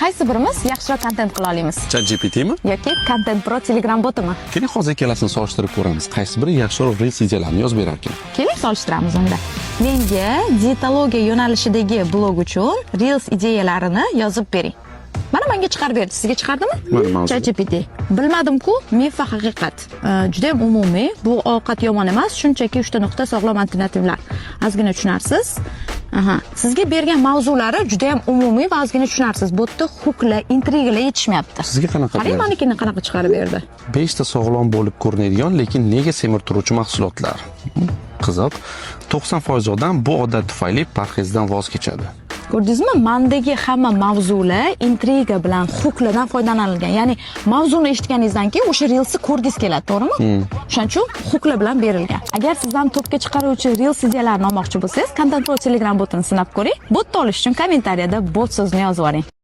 qaysi birimiz yaxshiroq kontent qila olamiz? ChatGPTmi? Yoki Content Pro Telegram botimi? Keling, hozir ikkalasini solishtirib ko'ramiz. Qaysi biri yaxshiroq reels ideyalarni yozib berar ekan? Keling solishtiramiz unda. Menga dietologiya yo'nalishidagi blog uchun reels ideyalarini yozib bering. Mana menga chiqarib berdi. Sizga chiqardimi? Mana mavzu. ChatGPT. Bilmadim-ku, mif va haqiqat. Juda ham umumiy. Bu ovqat yomon emas, shunchaki 3 ta nuqta sog'lom alternativlar. Ozgina tushunarsiz. Sizga bergan mavzulari juda ham umumiy va ozgina tushunarsiz. Bu yerda huklar, intrigalar yetishmayapti. Sizga qanaqa Qarang, berdi? manikini qanaqa chiqarib berdi. 5 ta sog'lom bo'lib ko'rinadigan, lekin nega semirtiruvchi mahsulotlar. Qiziq. 90% odam bu odat tufayli parhezdan voz kechadi. Ko'rdingizmi? Mendagi hamma mavzular intriga bilan, huklardan foydalanilgan. Ya'ni mavzuni eshitganingizdan keyin o'sha reelsni ko'rgingiz keladi, to'g'rimi? Shuning uchun huklar bilan berilgan. Agar siz ham to'pga chiqaruvchi reels ideyalarini olmoqchi bo'lsangiz, Content Pro Telegram botini sinab ko'ring. Botni olish uchun kommentariyada bot so'zini yozib yuboring.